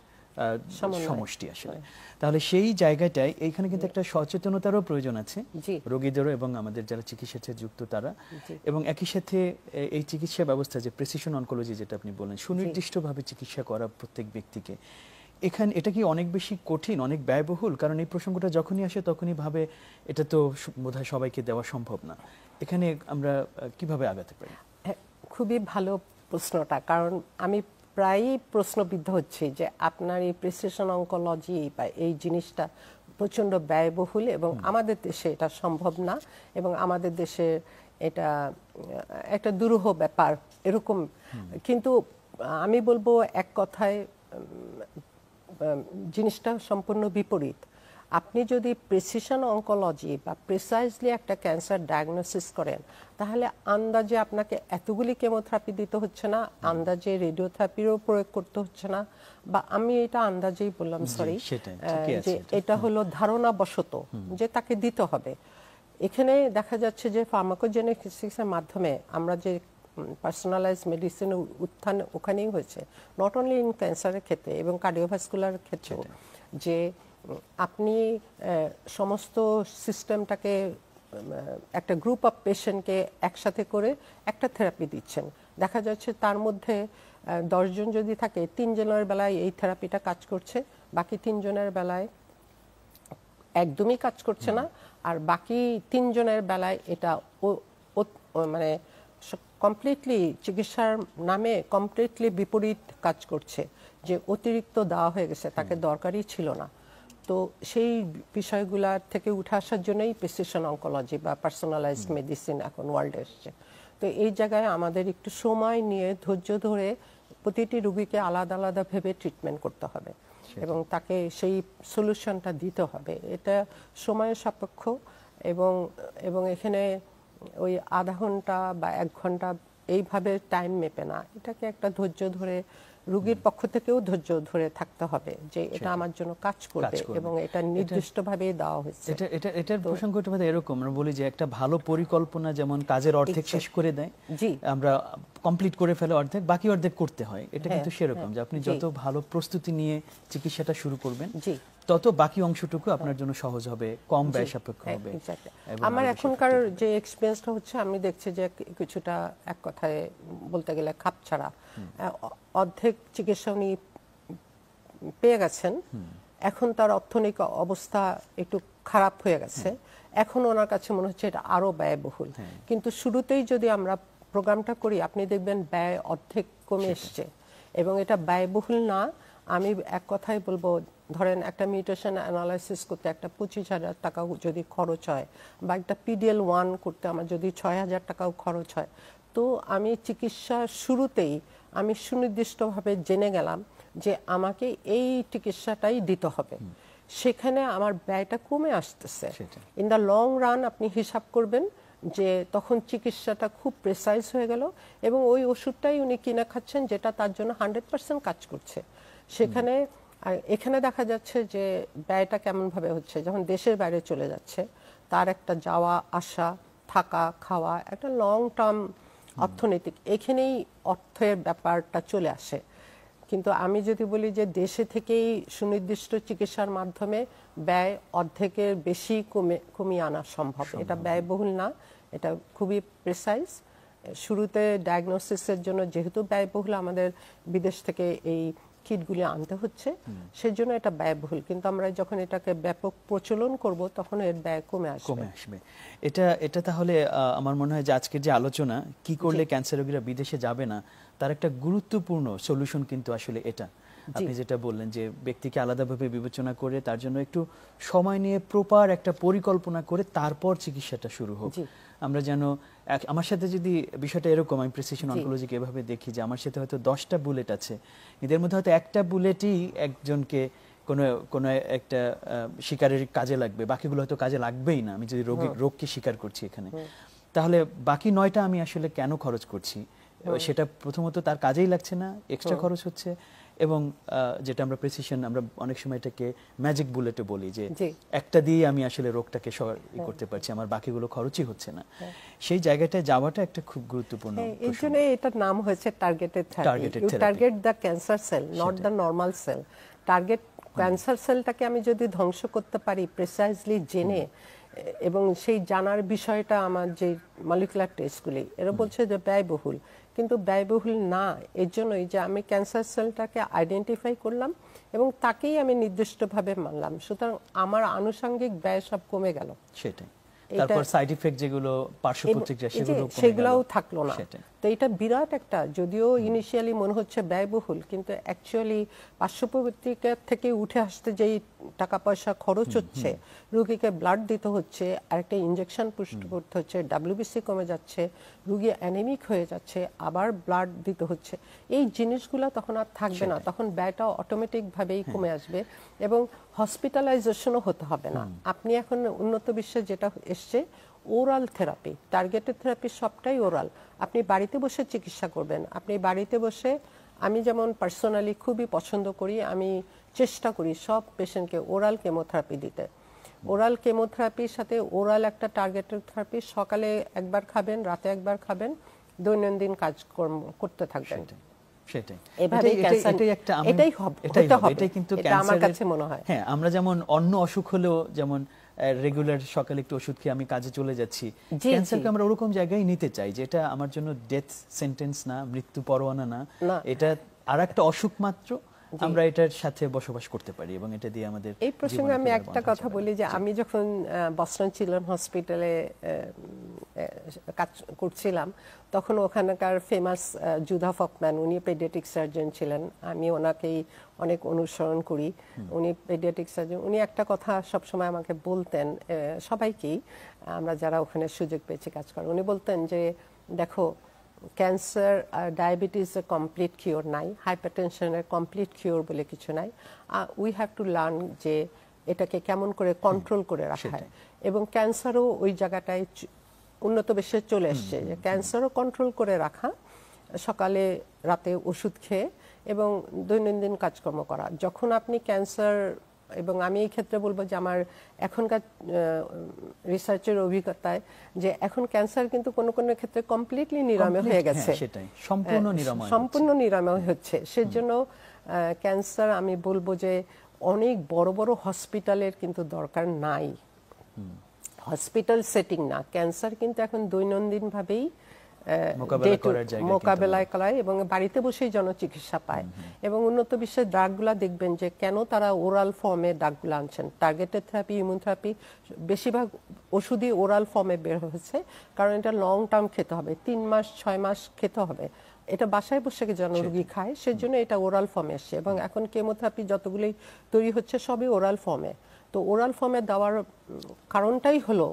সমষ্টি আসলে। তাহলে সেই জায়গাটায় এইখানে কিন্তু একটা সচেতনতারও প্রয়োজন আছে রোগীদেরও এবং আমাদের যারা চিকিৎসার সাথে যুক্ত তারা, এবং একই সাথে এই চিকিৎসা ব্যবস্থা যে প্রিসিশন অনকোলজি যেটা আপনি বললেন, সুনির্দিষ্টভাবে চিকিৎসা করা প্রত্যেক ব্যক্তিকে, এখানে এটা কি অনেক বেশি কঠিন, অনেক ব্যয়বহুল? কারণ এই প্রসঙ্গটা যখনই আসে তখনই ভাবে এটা তো বোধহয় সবাইকে দেওয়া সম্ভব না। এখানে আমরা কিভাবে আগাতে পারি? খুবই ভালো প্রশ্নটা, কারণ আমি প্রায়ই প্রশ্নবিদ্ধ হচ্ছে যে আপনার এই প্রিসিশন অনকোলজি বা এই জিনিসটা প্রচণ্ড ব্যয়বহুল এবং আমাদের দেশে এটা সম্ভব না, এবং আমাদের দেশে এটা একটা দুরূহ ব্যাপার এরকম। কিন্তু আমি বলবো এক কথায় জিনিসটা সম্পূর্ণ বিপরীত। আপনি যদি প্রিসিশন অনকোলজি বা প্রিসাইজলি একটা ক্যান্সার ডায়াগনোসিস করেন, তাহলে আন্দাজে আপনাকে এতগুলি কেমোথেরাপি দিতে হচ্ছে না, আন্দাজে রেডিওথেরাপিরও প্রয়োগ করতে হচ্ছে না, বা আমি এটা আন্দাজেই বললাম, সরি, যে এটা হলো ধারণাবশত যে তাকে দিতে হবে। এখানে দেখা যাচ্ছে যে ফার্মাকোজেনেটিক্সের মাধ্যমে আমরা যে পার্সোনালাইজড মেডিসিন উত্থান ওখানেই হয়েছে, নট অনলি ইন ক্যান্সারের ক্ষেত্রে এবং কার্ডিওভাস্কুলার ক্ষেত্রেও, যে আপনি সমস্ত সিস্টেমটাকে একটা গ্রুপ অফ পেশেন্টকে একসাথে করে একটা থেরাপি দিচ্ছেন। দেখা যাচ্ছে তার মধ্যে 10 জন যদি থাকে, 3 জনের বেলায় এই থেরাপিটা কাজ করছে, বাকি 3 জনের বেলায় একদমই কাজ করছে না, আর বাকি 3 জনের বেলায় এটা মানে কমপ্লিটলি চিকিৎসার নামে কমপ্লিটলি বিপরীত কাজ করছে, যে অতিরিক্ত দেওয়া হয়ে গেছে, তাকে দরকারই ছিল না। তো সেই বিষয়গুলোর থেকে উঠে আসার জন্যই প্রিসিশন অনকোলজি বা পার্সোনালাইজড মেডিসিন এখন ওয়ার্ল্ডে এসছে। তো এই জায়গায় আমাদের একটু সময় নিয়ে ধৈর্য ধরে প্রতিটি রোগীকে আলাদা আলাদা ভেবে ট্রিটমেন্ট করতে হবে এবং তাকে সেই সলিউশনটা দিতে হবে। এটা সময়ের সাপেক্ষ এবং এখানে ওই আধা ঘন্টা বা 1 ঘন্টা এইভাবে টাইম মেপে না, এটাকে একটা ধৈর্য ধরে রোগীর পক্ষ থেকেও ধৈর্য ধরে থাকতে হবে যে এটা আমার জন্য কাজ করবে এবং এটা নির্দিষ্টভাবে দেওয়া হয়েছে। এটার প্রসঙ্গটা বোধহয় এরকম, আমরা বলি যে একটা ভালো পরিকল্পনা যেমন কাজের অর্ধেক শেষ করে দেয়, আমরা কমপ্লিট করে ফেলে অর্ধেক, বাকি অর্ধেক করতে হয়। এটা কিন্তু সেরকম যে আপনি যত ভালো প্রস্তুতি নিয়ে চিকিৎসাটা শুরু করবেন, তত বাকি অংশটুকু আপনার জন্য সহজ হবে, কম ব্যয় সাপেক্ষ হবে। আমার এখনকার যে এক্সপেরিয়েন্সটা হচ্ছে, আমি দেখছি যে কিছুটা এক কথায় বলতে গেলে খাপছাড়া, অর্ধেক চিকিৎসা উনি পেয়ে গেছেন, এখন তার অর্থনৈতিক অবস্থা একটু খারাপ হয়ে গেছে, এখন ওনার কাছে মনে হচ্ছে এটা আরো ব্যয়বহুল। কিন্তু শুরুতেই যদি আমরা প্রোগ্রামটা করি, আপনি দেখবেন ব্যয় অর্ধেক কমে এসছে এবং এটা ব্যয়বহুল না। আমি এক কথাই বলবো, ধরেন একটা মিউটেশন অ্যানালাইসিস করতে একটা 25,000 টাকাও যদি খরচ হয়, বা একটা PDL-1 করতে আমার যদি 6,000 টাকাও খরচ হয়, তো আমি চিকিৎসা শুরুতেই আমি সুনির্দিষ্টভাবে জেনে গেলাম যে আমাকে এই চিকিৎসাটাই দিতে হবে, সেখানে আমার ব্যয়টা কমে আসতেছে। ইন দ্য লং রান আপনি হিসাব করবেন যে তখন চিকিৎসাটা খুব প্রেসাইজ হয়ে গেল এবং ওই ওষুধটাই উনি কিনে খাচ্ছেন যেটা তার জন্য 100% কাজ করছে। সেখানে এখানে দেখা যাচ্ছে যে ব্যয়টা কেমনভাবে হচ্ছে, যখন দেশের বাইরে চলে যাচ্ছে, তার একটা যাওয়া আসা, থাকা, খাওয়া, একটা লং টার্ম অর্থনৈতিক, এখানেই অর্থের ব্যাপারটা চলে আসে। কিন্তু আমি যদি বলি যে দেশে থেকেই সুনির্দিষ্ট চিকিৎসার মাধ্যমে ব্যয় অর্ধেকের বেশি কমিয়ে আনা সম্ভব। এটা ব্যয়বহুল না, এটা খুবই প্রেসাইজ। শুরুতে ডায়াগনোসিসের জন্য যেহেতু ব্যয়বহুল, আমাদের বিদেশ থেকে এই কিটগুলি আনতে হচ্ছে, সেজন্য এটা ব্যয়বহুল। কিন্তু আমরা যখন এটাকে ব্যাপক প্রচলন করব, তখন এর ব্যয় কমে আসবে। এটা তাহলে আমার মনে হয় যে আজকের যে আলোচনা, কি করলে ক্যান্সার রোগীরা বিদেশে যাবে না, তার একটা গুরুত্বপূর্ণ সলিউশন কিন্তু আসলে এটা। আপনি যেটা বললেন যে ব্যক্তিকে আলাদাভাবে বিবেচনা করে তার জন্য একটু সময় নিয়ে প্রপার একটা পরিকল্পনা করে তারপর চিকিৎসাটা শুরু হোক। আমরা যেন, আমার সাথে যদি বিষয়টা এরকম, আমি প্রিসিশন অনকোলজিকে এভাবে দেখি যে আমার সাথে হয়তো 10টা বুলেট আছে, এদের মধ্যে হয়তো একটা বুলেটই একজনকে কোনো কোনো একটা শিকারের কাজে লাগবে, বাকিগুলো হয়তো কাজে লাগবেই না। আমি যদি রোগকে শিকার করছি এখানে, তাহলে বাকি 9টা আমি আসলে কেন খরচ করছি? সেটা প্রথমত তার কাজেই লাগছে না, এক্সট্রা খরচ হচ্ছে। এবং যেটা আমরা প্রেসিশন, আমরা অনেক সময় এটাকে ম্যাজিক বুলেটে বলি যে একটা দিয়ে আমি আসলে রোগটাকে করতে পারছি, আমার বাকিগুলো খরচই হচ্ছে না। সেই জায়গাটায় যাওয়াটা একটা খুব গুরুত্বপূর্ণ। এই জন্য এটার নাম হয়েছে targeted therapy. You target the cancer cell, not the normal cell. Target cancer সেলটাকে আমি যদি ধ্বংস করতে পারি প্রিসাইজলি জেনে, এবং সেই জানার বিষয়টা আমার যে মলিকুলার টেস্টগুলি, এরা বলছে যে ব্যয়বহুল, কিন্তু ব্যয়বহুল না। এর জন্যই যে আমি ক্যান্সার সেলটাকে আইডেন্টিফাই করলাম এবং তাকেই আমি নির্দিষ্টভাবে মানলাম, সুতরাং আমার আনুষঙ্গিক ব্যয় সব কমে গেল। সেটাই। তারপর সাইড ইফেক্ট যেগুলো, পার্শ্ব প্রতিক্রিয়া, সেগুলোও থাকলো না। তো এটা বিরাট একটা, যদিও ইনিশিয়ালি মনে হচ্ছে ব্যয়বহুল, কিন্তু অ্যাকচুয়ালি পার্শ্ব প্রতিক্রিয়া থেকে উঠে আসতে যেই টাকা পয়সা খরচ হচ্ছে, রোগীকে ব্লাড দিতে হচ্ছে, আরেকটা ইনজেকশন পুশ করতে হচ্ছে, ডাব্লিউবিসি কমে যাচ্ছে, রোগী অ্যানিমিক হয়ে যাচ্ছে, আবার ব্লাড দিতে হচ্ছে, এই জিনিসগুলো তখন আর থাকবে না। তখন ব্যয়টা অটোমেটিক ভাবেই কমে আসবে এবং হসপিটালাইজেশনও হতে হবে না। আপনি এখন উন্নত বিশ্বে যেটা এসছে, ওরাল থেরাপি, টার্গেটেড থেরাপি সবটাই ওরাল। আপনি বাড়িতে বসে চিকিৎসা করবেন। আপনি বাড়িতে বসে, আমি যেমন পার্সোনালি খুবই পছন্দ করি, আমি চেষ্টা করি সব পেশেন্টকে ওরাল কেমোথেরাপি দিতে। ওরাল কেমোথেরাপির সাথে ওরাল একটা টার্গেটেড থেরাপি, সকালে একবার খাবেন, রাতে একবার খাবেন, দৈনন্দিন কাজকর্ম করতে থাকবেন। আমরা যেমন অন্য অসুখ হলেও যেমন রেগুলার সকালে একটু ওষুধ খেয়ে আমি কাজে চলে যাচ্ছি, ক্যান্সারকে আমরা ওরকম জায়গায় নিতে চাই যে এটা আমার জন্য ডেথ সেন্টেন্স না, মৃত্যু পরোয়ানা না, এটা আর একটা অসুখ মাত্র। আমরা এটার সাথে বসবাস করতে পারি এবং এটা দিয়ে আমাদের। এই প্রসঙ্গে আমি একটা কথা বলি যে আমি যখন বস্টন চিলড্রেন হসপিটালে কাজ করছিলাম, তখন ওখানকার ফেমাস জুধা ফকম্যান, উনি পেডিয়াট্রিক সার্জন ছিলেন, আমি ওনাকেই অনেক অনুসরণ করি। উনি পেডিয়াট্রিক সার্জন, উনি একটা কথা সবসময় আমাকে বলতেন, সবাইকেই, আমরা যারা ওখানে সুযোগ পেয়েছি কাজ করার, উনি বলতেন যে দেখো, ক্যান্সার আর ডায়াবেটিসের কমপ্লিট কিওর নাই, হাইপারটেনশনের কমপ্লিট কিওর বলে কিছু নাই। উই হ্যাভ টু লার্ন যে এটাকে কেমন করে কন্ট্রোল করে রাখা হয়। এবং ক্যান্সারও ওই জায়গাটায় উন্নত বিশ্বে চলে এসছে, যে ক্যান্সারও কন্ট্রোল করে রাখা, সকালে রাতে ওষুধ খেয়ে এবং দৈনন্দিন কাজকর্ম করা। যখন আপনি ক্যান্সার, এবং আমি এই ক্ষেত্রে বলবো যে আমার এখনকার রিসার্চের অভিজ্ঞতায় যে এখন ক্যান্সার কিন্তু কোনো কোনো ক্ষেত্রে কমপ্লিটলি নিরাময় হয়ে গেছে, সম্পূর্ণ নিরাময় হচ্ছে। সেজন্য ক্যান্সার আমি বলবো যে অনেক বড় বড় হসপিটালের কিন্তু দরকার নাই, হসপিটাল সেটিং না। ক্যান্সার কিন্তু এখন দৈনন্দিন ভাবেই মোকাবেলা করায় এবং বাড়িতে বসেই জনচিকিৎসা পায়। এবং উন্নত বিশ্বের ড্রাগগুলা দেখবেন যে কেন তারা ওরাল ফর্মে ড্রাগগুলো আনছেন, টার্গেটেড থেরাপি, ইমিউনোথেরাপি, বেশিরভাগ ওষুধই ওরাল ফর্মে বের হয়েছে, কারণ এটা লং টার্ম খেতে হবে, 3 মাস 6 মাস খেতে হবে। এটা বাসায় বসে যেন রোগী খায়, সেজন্য এটা ওরাল ফর্মে আসছে। এবং এখন কেমোথেরাপি যতগুলোই তৈরি হচ্ছে সবই ওরাল ফর্মে। তো ওরাল ফর্মে দেওয়ার কারণটাই হলো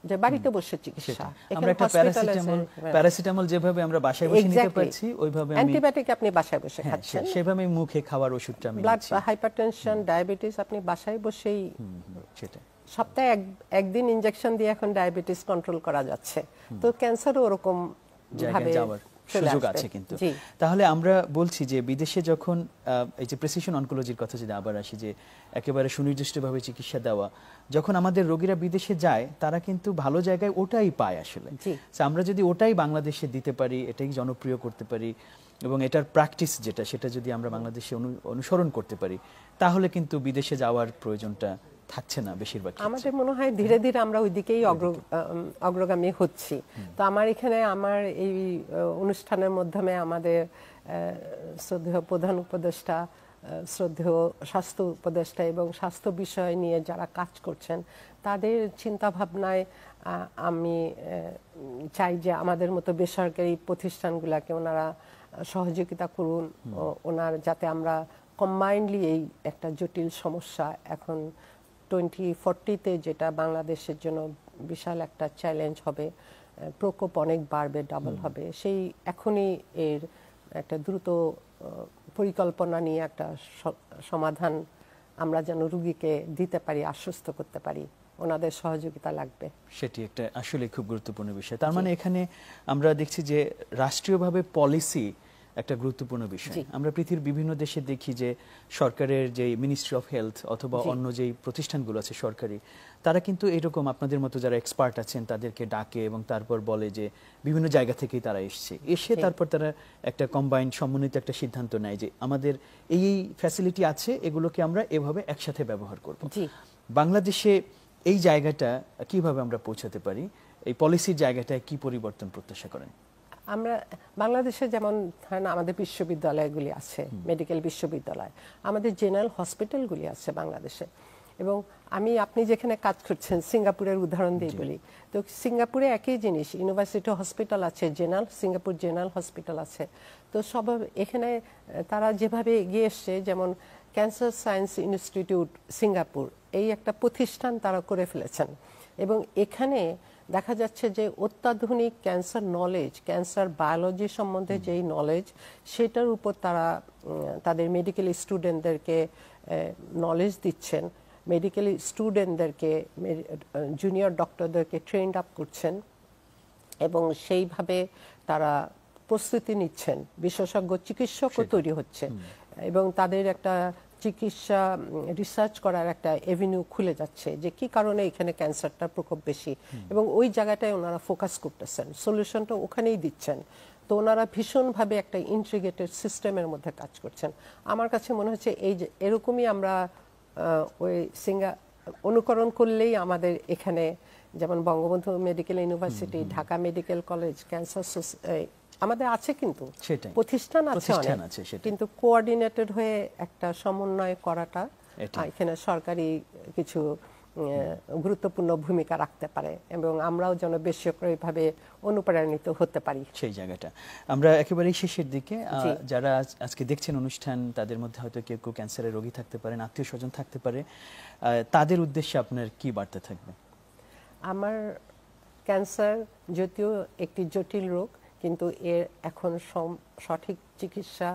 যে বাড়িতে বসে চিকিৎসা। আমরা একটা প্যারাসিটামল যেভাবে আমরা বাসায় বসে নিতে পারছি, ওইভাবে অ্যান্টিবায়োটিক আপনি বাসায় বসে খাচ্ছেন, সেভাবে মুখে খাওয়ার ওষুধটা আমি ব্লাড হাইপারটেনশন, ডায়াবেটিস আপনি বাসায় বসেই, সেটা সপ্তাহে একদিন ইনজেকশন দিয়ে এখন ডায়াবেটিস কন্ট্রোল করা যাচ্ছে। তো ক্যান্সারও ওরকম ভাবে যাওয়ার সুযোগ আছে কিন্তু। তাহলে আমরা বলছি যে বিদেশে যখন এই যে প্রেসিশন অনকোলজির কথা যদি আবার আসি, যে একেবারে সুনির্দিষ্টভাবে চিকিৎসা দেওয়া, যখন আমাদের রোগীরা বিদেশে যায় তারা কিন্তু ভালো জায়গায় ওটাই পায় আসলে। আমরা যদি ওটাই বাংলাদেশে দিতে পারি, এটাই জনপ্রিয় করতে পারি এবং এটার প্র্যাকটিস যেটা, সেটা যদি আমরা বাংলাদেশে অনুসরণ করতে পারি, তাহলে কিন্তু বিদেশে যাওয়ার প্রয়োজনটা থাকছে না বেশিরভাগ। আমাদের মনে হয় ধীরে ধীরে আমরা ওই দিকেই অগ্রগামী হচ্ছি। তো আমার এখানে আমার এই অনুষ্ঠানের মাধ্যমে আমাদের শ্রদ্ধেয় প্রধান উপদেষ্টা, শ্রদ্ধেয় স্বাস্থ্য উপদেষ্টা এবং স্বাস্থ্য বিষয় নিয়ে যারা কাজ করছেন, তাদের চিন্তা ভাবনায় আমি চাই যে আমাদের মতো বেসরকারি প্রতিষ্ঠানগুলোকে ওনারা সহযোগিতা করুন, ওনার যাতে আমরা কম্বাইন্ডলি এই একটা জটিল সমস্যা এখন 2040-তে যেটা বাংলাদেশের জন্য বিশাল একটা চ্যালেঞ্জ হবে, প্রকোপ অনেক বাড়বে, ডাবল হবে, সেই এখনই এর একটা দ্রুত পরিকল্পনা নিয়ে একটা সমাধান আমরা যেন রুগীকে দিতে পারি, আশ্বস্ত করতে পারি। ওনাদের সহযোগিতা লাগবে। সেটি একটা আসলে খুব গুরুত্বপূর্ণ বিষয়। তার মানে এখানে আমরা দেখছি যে রাষ্ট্রীয়ভাবে পলিসি একটা গুরুত্বপূর্ণ বিষয়। আমরা পৃথিবীর বিভিন্ন দেশে দেখি যে সরকারের যে মিনিস্ট্রি অফ হেলথ অথবা অন্য যেই প্রতিষ্ঠানগুলো আছে সরকারি, তারা কিন্তু এরকম আপনাদের মতো যারা এক্সপার্ট আছেন তাদেরকে ডাকে এবং তারপর বলে যে বিভিন্ন জায়গা থেকেই তারা এসে তারপর তারা একটা কম্বাইন্ড সমন্বিত একটা সিদ্ধান্ত নেয় যে আমাদের এই ফ্যাসিলিটি আছে, এগুলোকে আমরা এভাবে একসাথে ব্যবহার করব। বাংলাদেশে এই জায়গাটা কিভাবে আমরা পৌঁছাতে পারি? এই পলিসির জায়গাটায় কি পরিবর্তন প্রত্যাশা করেন? আমরা বাংলাদেশে যেমন ধরেন আমাদের বিশ্ববিদ্যালয়গুলি আছে, মেডিকেল বিশ্ববিদ্যালয়, আমাদের জেনারেল হসপিটালগুলি আছে বাংলাদেশে। এবং আপনি যেখানে কাজ করছেন সিঙ্গাপুরের উদাহরণ দিয়ে বলি, তো সিঙ্গাপুরে একই জিনিস, ইউনিভার্সিটি হসপিটাল আছে, সিঙ্গাপুর জেনারেল হসপিটাল আছে। তো সব এখানে তারা যেভাবে এগিয়ে এসছে, যেমন ক্যান্সার সায়েন্স ইনস্টিটিউট সিঙ্গাপুর, এই একটা প্রতিষ্ঠান তারা করে ফেলেছেন। এবং এখানে দেখা যাচ্ছে যে অত্যাধুনিক ক্যান্সার নলেজ, ক্যান্সার বায়োলজি সম্বন্ধে যেই নলেজ, সেটার উপর তারা তাদের মেডিকেল স্টুডেন্টদেরকে নলেজ দিচ্ছেন, মেডিকেল স্টুডেন্টদেরকে, জুনিয়র ডক্টরদেরকে ট্রেন্ড আপ করছেন এবং সেইভাবে তারা প্রস্তুতি নিচ্ছেন, বিশেষজ্ঞ চিকিৎসকও তৈরি হচ্ছে এবং তাদের একটা চিকিৎসা রিসার্চ করার একটা এভিনিউ খুলে যাচ্ছে যে কি কারণে এখানে ক্যান্সারটার প্রকোপ বেশি, এবং ওই জায়গাটায় ওনারা ফোকাস করতেছেন, সলিউশনটা ওখানেই দিচ্ছেন। তো ওনারা ভীষণভাবে একটা ইন্টিগ্রেটেড সিস্টেমের মধ্যে কাজ করছেন। আমার কাছে মনে হচ্ছে এই যে এরকমই আমরা ওই অনুকরণ করলেই আমাদের এখানে যেমন Bangabandhu medical university, Dhaka medical college, cancer আমাদের আছে, কিন্তু প্রতিষ্ঠান আছে অনেক, কিন্তু কোঅর্ডিনেটেড হয়ে একটা সমন্বয় করাটা এখানে সরকারি কিছু গুরুত্বপূর্ণ ভূমিকা রাখতে পারে এবং আমরাও যেন বেসরকারিভাবে অনুপ্রাণিত হতে পারি। সেই জায়গাটা আমরা একেবারেই শেষের দিকে, যারা আজকে দেখছেন অনুষ্ঠান, তাদের মধ্যে হয়তো কেউ কেউ ক্যান্সারের রোগী থাকতে পারেন, আত্মীয় স্বজন থাকতে পারে, তাদের উদ্দেশ্যে আপনার কি বার্তা থাকবে? আমার ক্যান্সার যদিও একটি জটিল রোগ, কিন্তু এর এখন সঠিক চিকিৎসা,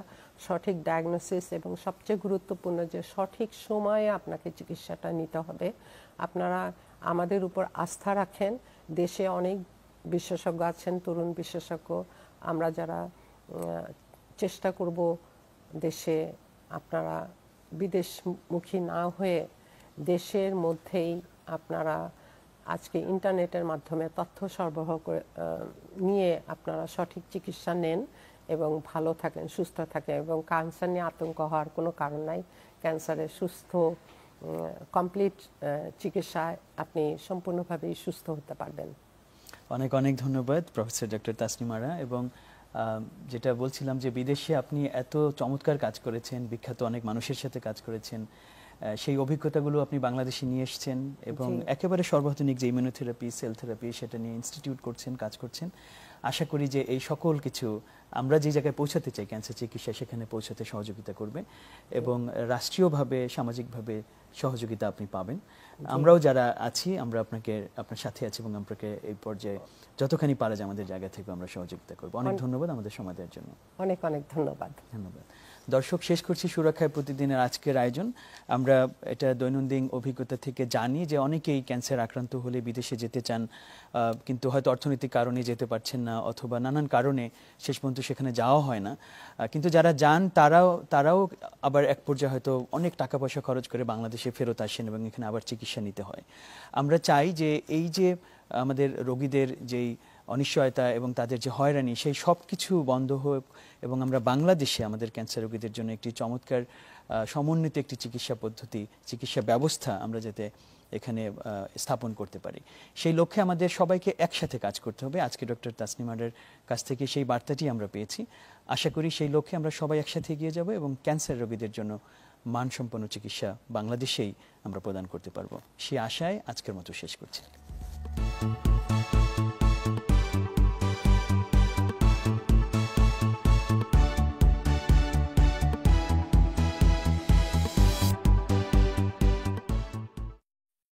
সঠিক ডায়াগনোসিস এবং সবচেয়ে গুরুত্বপূর্ণ যে সঠিক সময়ে আপনাকে চিকিৎসাটা নিতে হবে। আপনারা আমাদের উপর আস্থা রাখেন, দেশে অনেক বিশেষজ্ঞ আছেন, তরুণ বিশেষজ্ঞ। আমরা যারা চেষ্টা করব দেশে আপনারা বিদেশমুখী না হয়ে দেশের মধ্যেই আপনারা আজকে ইন্টারনেটের মাধ্যমে তথ্য সরবরাহ করে নিয়ে আপনারা সঠিক চিকিৎসা নেন এবং ভালো থাকেন, সুস্থ থাকেন, এবং ক্যান্সার নিয়ে আতঙ্ক হওয়ার কোনো কারণ নাই। ক্যান্সারের সুস্থ কমপ্লিট চিকিৎসায় আপনি সম্পূর্ণভাবেই সুস্থ হতে পারবেন। অনেক অনেক ধন্যবাদ প্রফেসর ডক্টর তাসনিম আরা। এবং যেটা বলছিলাম যে বিদেশে আপনি এত চমৎকার কাজ করেছেন, বিখ্যাত অনেক মানুষের সাথে কাজ করেছেন, সেই অভিজ্ঞতাগুলো আপনি বাংলাদেশে নিয়ে এসেছেন এবং একেবারে সর্বাধুনিক যে ইমিউনোথেরাপি, সেল থেরাপি, সেটা নিয়ে ইনস্টিটিউট করছেন, কাজ করছেন। আশা করি যে এই সকল কিছু আমরা যে জায়গায় পৌঁছাতে চাই ক্যান্সার চিকিৎসা, সেখানে পৌঁছাতে সহযোগিতা করবে এবং রাষ্ট্রীয়ভাবে, সামাজিকভাবে সহযোগিতা আপনি পাবেন। আমরাও যারা আছি, আমরা আপনার সাথে আছি এবং আপনাকে এই পর্যায়ে যতখানি পারা যায় আমাদের জায়গা থেকে আমরা সহযোগিতা করব। অনেক ধন্যবাদ আমাদের সময় দেওয়ার জন্য। অনেক অনেক ধন্যবাদ। ধন্যবাদ। দর্শক, শেষ করছি সুরক্ষায় প্রতিদিনের আজকের আয়োজন। আমরা এটা দৈনন্দিন অভিজ্ঞতা থেকে জানি যে অনেকেই ক্যান্সার আক্রান্ত হলে বিদেশে যেতে চান, কিন্তু হয়তো অর্থনৈতিক কারণে যেতে পারছেন না অথবা নানান কারণে শেষ পর্যন্ত সেখানে যাওয়া হয় না। কিন্তু যারা যান তারাও আবার এক পর্যায়ে হয়তো অনেক টাকা পয়সা খরচ করে বাংলাদেশে ফেরত আসেন এবং এখানে আবার চিকিৎসা নিতে হয়। আমরা চাই যে এই যে আমাদের রোগীদের যেই অনিশ্চয়তা এবং তাদের যে হয়রানি, সেই সব কিছু বন্ধ হোক এবং আমরা বাংলাদেশে আমাদের ক্যান্সার রোগীদের জন্য একটি চমৎকার সমন্বিত একটি চিকিৎসা পদ্ধতি, চিকিৎসা ব্যবস্থা আমরা যাতে এখানে স্থাপন করতে পারি, সেই লক্ষ্যে আমাদের সবাইকে একসাথে কাজ করতে হবে। আজকে ডক্টর তাসনিম আরার কাছ থেকে সেই বার্তাটি আমরা পেয়েছি। আশা করি সেই লক্ষ্যে আমরা সবাই একসাথে এগিয়ে যাব এবং ক্যান্সার রোগীদের জন্য মানসম্পন্ন চিকিৎসা বাংলাদেশেই আমরা প্রদান করতে পারবো। সেই আশায় আজকের মতো শেষ করছি।